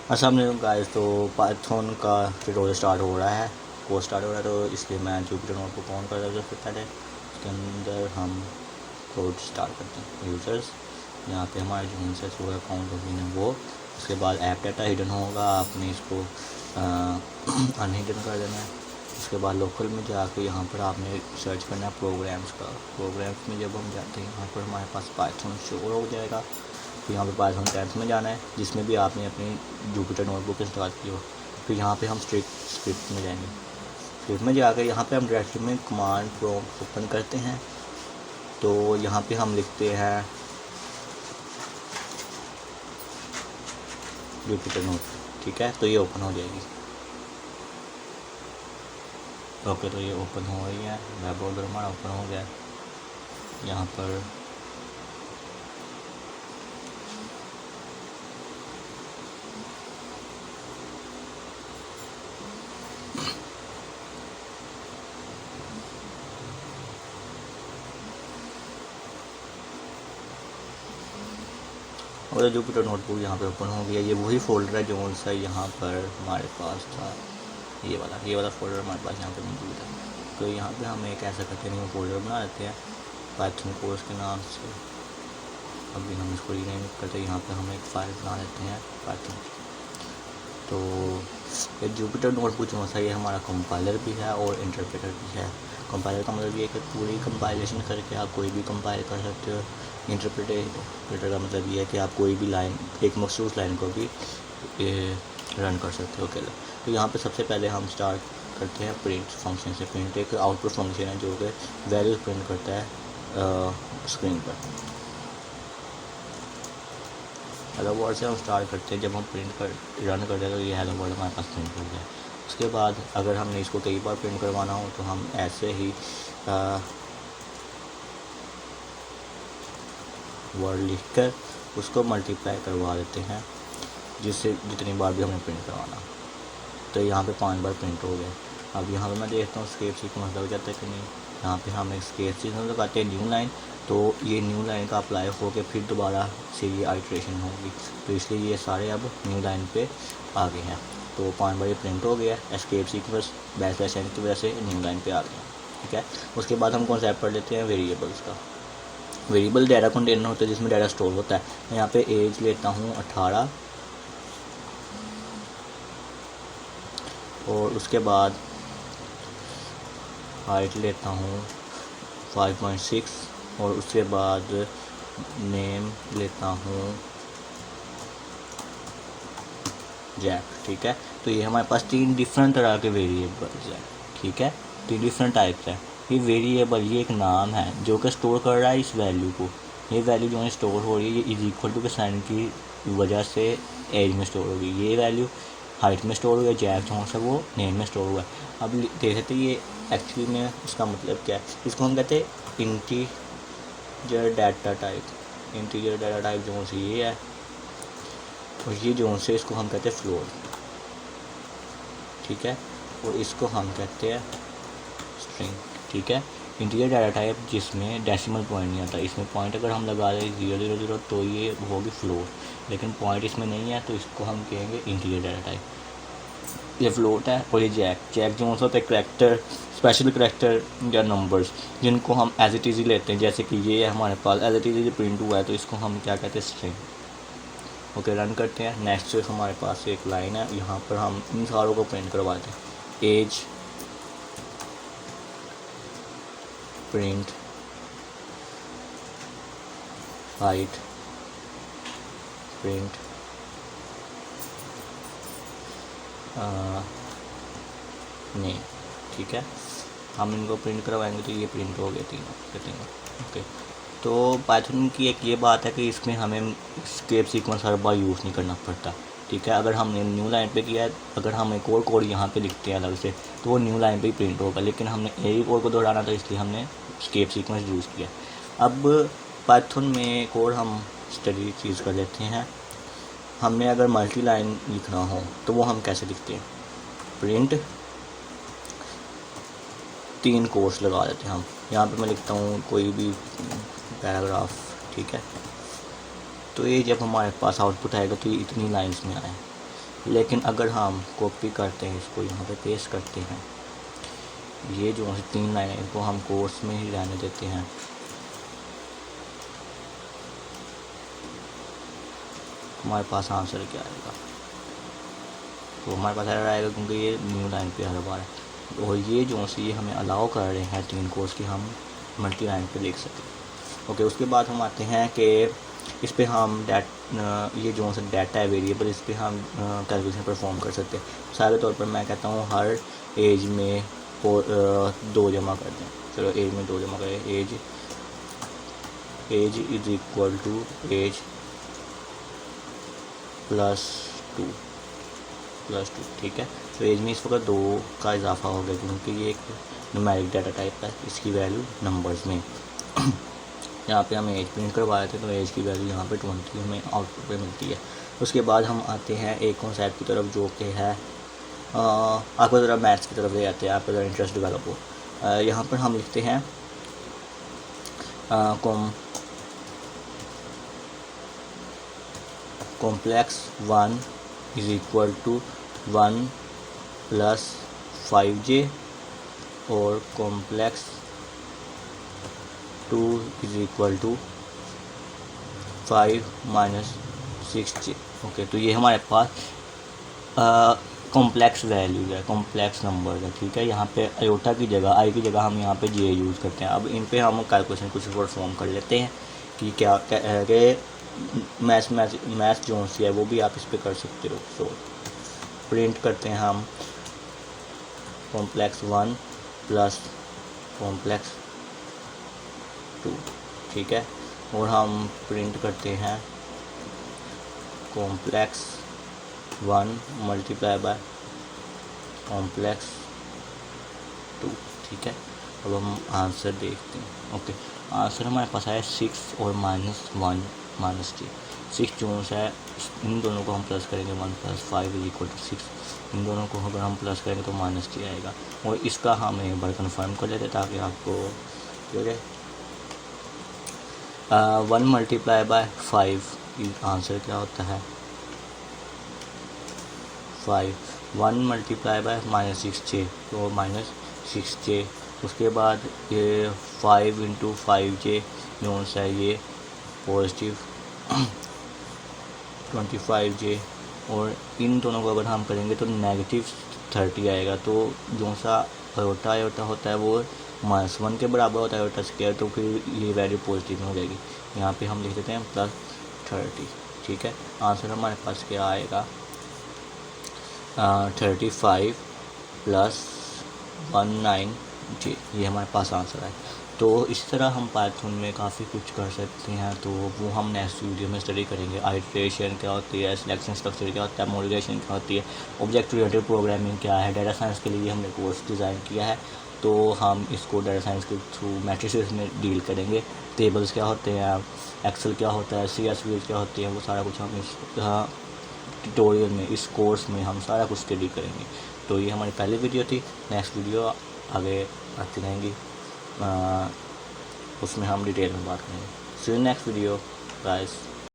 अस्सलाम वालेकुम गाइस। तो पाइथन का ट्यूटोरियल स्टार्ट हो रहा है, कोर्स स्टार्ट हो रहा है। तो इसलिए मैं जुपिटर नोटबुक ऑन कर रहा हूँ। सबसे पहले उसके अंदर हम कोड स्टार्ट करते हैं। यूज़र्स, यहाँ पे हमारे जो उनसे जो अकाउंट होगी ना वो, उसके बाद ऐप डाटा हिडन होगा, आपने इसको अनहिडन कर देना है। उसके बाद लोकल में जाके यहाँ पर आपने सर्च करना है प्रोग्राम्स का। प्रोग्राम्स में जब हम जाते हैं यहाँ पर हमारे पास पाइथन शो हो जाएगा। तो यहाँ पे पाइथन 10th में जाना है, जिसमें भी आपने अपनी जुपिटर नोटबुक इंस्टॉल की हो। फिर यहाँ पे हम स्क्रिप्ट में जाएंगे। स्क्रिप्ट में जाकर यहाँ पे हम डायरेक्टली में कमांड प्रॉम्प्ट ओपन करते हैं। तो यहाँ पे हम लिखते हैं जुपिटर नोटबुक, ठीक है। तो ये ओपन हो जाएगी। ओके, तो ये ओपन हो रही है। वेब ब्राउज़र हमारा ओपन हो गया। यहाँ पर और जुपिटर नोटबुक यहाँ पे ओपन हो गया। ये वही फोल्डर है जो सा यहाँ पर हमारे पास था। ये वाला फोल्डर हमारे पास यहाँ पे मौजूद है। तो यहाँ पे हम एक ऐसा करके न्यू फोल्डर बना लेते हैं पाइथन कोर्स के नाम से। अभी हम इसको रीनेम करते हैं। यहाँ पे हम एक फ़ाइल बना लेते हैं पाइथन की। तो ये जुपिटर नोटबुक जो सा ये हमारा कंपाइलर भी है और इंटरप्रेटर भी है। कंपाइलर का मतलब ये है कि पूरी कंपाइलेशन करके आप कोई भी कंपाइल कर सकते हो। इंटरप्रेटर का मतलब ये है कि आप कोई भी लाइन, एक मखसूस लाइन को भी रन कर सकते हो अकेले। तो यहाँ पे सबसे पहले हम स्टार्ट करते हैं प्रिंट फंक्शन से। प्रिंट एक आउटपुट फंक्शन है जो कि वैल्यूज प्रिंट करता है स्क्रीन पर। हेलो वर्ड से हम स्टार्ट करते हैं। जब हम रन करते हैं तो ये हेलो वर्ड हमारे पास प्रिंट हो गया। उसके बाद अगर हमने इसको कई बार प्रिंट करवाना हो तो हम ऐसे ही वर्ड लिखकर उसको मल्टीप्लाई करवा देते हैं, जिससे जितनी बार भी हमने प्रिंट करवाना। तो यहाँ पे 5 बार प्रिंट हो गया। अब यहाँ पे मैं देखता हूँ स्केप सीक्वेंस लग जाता है कि नहीं। यहाँ पे हम एक स्केप सीक्वेंस लगाते हैं न्यू लाइन। तो ये न्यू लाइन का अप्लाई हो के फिर दोबारा से ये आइट्रेशन होगी। तो इसलिए ये सारे अब न्यू लाइन पे आ गए हैं। तो 5 बार ये प्रिंट हो गया। एस्केप सीक्वेंस /n की वजह से न्यू लाइन पे आ गया, ठीक है। उसके बाद हम कॉन्सेप्ट पढ़ लेते हैं वेरिएबल्स का। वेरिएबल डाटा कंटेनर होता है जिसमें डाटा स्टोर होता है। मैं यहाँ पे एज लेता हूँ 18 और उसके बाद हाइट लेता हूँ 5.6 और उसके बाद नेम लेता हूँ जैक, ठीक है। तो ये हमारे पास 3 डिफरेंट तरह के वेरिएबल्स हैं, ठीक है। 3 डिफरेंट टाइप्स हैं। ये वेरिएबल, ये एक नाम है जो कि स्टोर कर रहा है इस वैल्यू को। ये वैल्यू जो है स्टोर हो रही है, ये इज इक्वल टू के साइन की वजह से एज में स्टोर होगी। ये वैल्यू हाइट में स्टोर हुआ है, जैक जो है वो नेम में स्टोर हुआ है। अब देख सकते ये एक्चुअली में इसका मतलब क्या है। इसको हम कहते हैं integer data type. Integer data type जो से ये है और ये जो से इसको हम कहते हैं फ्लोर, ठीक है। और इसको हम कहते हैं स्ट्रिंग, ठीक है। इंटीजर डाटा टाइप जिसमें डेसिमल पॉइंट नहीं आता। इसमें पॉइंट अगर हम लगा दें 000 तो ये होगी फ्लोर, लेकिन पॉइंट इसमें नहीं है तो इसको हम कहेंगे इंटीजर डाटा टाइप। ये फ्लोट है। और ये जैक जो होता है करैक्टर, स्पेशल करैक्टर या नंबर्स जिनको हम एज इट इज़ लेते हैं। जैसे कि ये हमारे पास एज इट इज़ प्रिंट हुआ है तो इसको हम क्या कहते हैं स्ट्रिंग। ओके, रन करते हैं। नेक्स्ट हमारे पास एक लाइन है, यहाँ पर हम इन सारों को प्रिंट करवाते हैं। Age print, height print, name, ठीक है। हम इनको प्रिंट करवाएंगे तो ये प्रिंट हो गए तीनों। ओके, तो पाइथन की एक ये बात है कि इसमें हमें स्केप सीक्वेंस हर बार यूज़ नहीं करना पड़ता, ठीक है। अगर हमने न्यू लाइन पे किया है, अगर हम एक और कोड यहाँ पे लिखते हैं अलग से तो वो न्यू लाइन पे ही प्रिंट होगा। लेकिन हमने एक ही कोड को दोहराना था इसलिए हमने स्केप सीक्वेंस यूज़ किया। अब पाइथन में एक और हम स्टडी चीज़ कर लेते हैं। हमने अगर मल्टी लाइन लिखना हो तो वो हम कैसे लिखते हैं। प्रिंट 3 कोट्स लगा देते हैं हम। यहाँ पे मैं लिखता हूँ कोई भी पैराग्राफ, ठीक है। तो ये जब हमारे पास आउटपुट आएगा तो ये इतनी लाइंस में आए। लेकिन अगर हम कॉपी करते हैं, इसको यहाँ पे पेस्ट करते हैं, ये जो 3 लाइनें इनको हम कोर्स में ही रहने देते हैं, हमारे पास आंसर क्या आएगा? तो हमारे पास एरर आएगा क्योंकि ये न्यू लाइन पे हर बार है। और ये जो सी हमें अलाउ कर रहे हैं 3 कोर्स की हम मल्टी लाइन पे लिख सकें। ओके, उसके बाद हम आते हैं कि इस पे हम ये जो सा डाटा है वेरिएबल, इस पे हम कैलकुलेशन परफॉर्म कर सकते हैं। मिसाल के तौर पर मैं कहता हूँ हर एज में 2 जमा कर दें। चलो एज में 2 जमा करें। Age is equal to age +2, ठीक है। तो एज में इस वक्त 2 का इजाफा हो गया क्योंकि ये एक न्यूमेरिक डाटा टाइप है, इसकी वैल्यू नंबर्स में यहाँ पे हम एज प्रिंट करवाए थे, तो एज की वैल्यू यहाँ पे 20 हमें आउटपुट पे मिलती है। उसके बाद हम आते हैं एक कॉन्सेप्ट की तरफ जो कि है आपको ज़रा मैथ्स की तरफ ले जाते हैं, आपका ज़रा इंटरेस्ट डेवलप हो। यहाँ पर हम लिखते हैं complex 1 is equal to 1 + 5j और complex 2 is equal to 5 - 6j। Okay, तो ये हमारे पास कॉम्प्लेक्स वैल्यूज है, कॉम्प्लेक्स नंबर है, ठीक है। यहाँ पे आयोटा की जगह, आई की जगह हम यहाँ पे जे यूज़ करते हैं। अब इन पे हम कैलकुलेशन कुछ परफॉर्म कर लेते हैं कि क्या कि मैथ्स जो सी है वो भी आप इस पे कर सकते हो। सो प्रिंट करते हैं हम कॉम्प्लेक्स 1 + कॉम्प्लेक्स 2, ठीक है। और हम प्रिंट करते हैं कॉम्प्लेक्स 1 × कॉम्प्लेक्स 2, ठीक है। अब हम आंसर देखते हैं। ओके, आंसर हमारे पास है 6 और -1 -j। 6 जो है इन दोनों को हम प्लस करेंगे, 1 + 5 = 6। इन दोनों को अगर हम प्लस करेंगे तो -j आएगा। और इसका हम एक बार कन्फर्म कर लेते ताकि आपको ठीक है। 1 × 5 आंसर क्या होता है? 5। 1 × -6j तो -6j। उसके बाद ये 5 × 5j जो है ये पॉजिटिव 25j। और इन दोनों को अगर हम करेंगे तो -30 आएगा। तो जो सा आयोटा होता है वो -1 के बराबर होता है आयोटा स्क्वायर, तो फिर ये वैल्यू पॉजिटिव में हो जाएगी। यहाँ पे हम लिख देते हैं +30, ठीक है। आंसर हमारे पास क्या आएगा? 35 + 19j, ये हमारे पास आंसर है। तो इस तरह हम पाइथन में काफ़ी कुछ कर सकते हैं, तो वो हम नेक्स्ट वीडियो में स्टडी करेंगे। आइटरेशन क्या होती है, सिलेक्शन स्ट्रक्चर क्या होता है, मॉड्यूलेशन क्या होती है, ऑब्जेक्ट ओरिएंटेड प्रोग्रामिंग क्या है। डाटा साइंस के लिए हमने कोर्स डिज़ाइन किया है, तो हम इसको डाटा साइंस के थ्रू मैट्रिसेस में डील करेंगे। टेबल्स क्या होते हैं, एक्सेल क्या होता है, CSV क्या होती है, वो सारा कुछ हम इस ट्यूटोरियल में, इस कोर्स में हम सारा कुछ स्टडी करेंगे। तो ये हमारी पहली वीडियो थी। नेक्स्ट वीडियो आगे आती रहेंगी, उसमें हम डिटेल में बात करेंगे। सी यू नेक्स्ट वीडियो गाइस।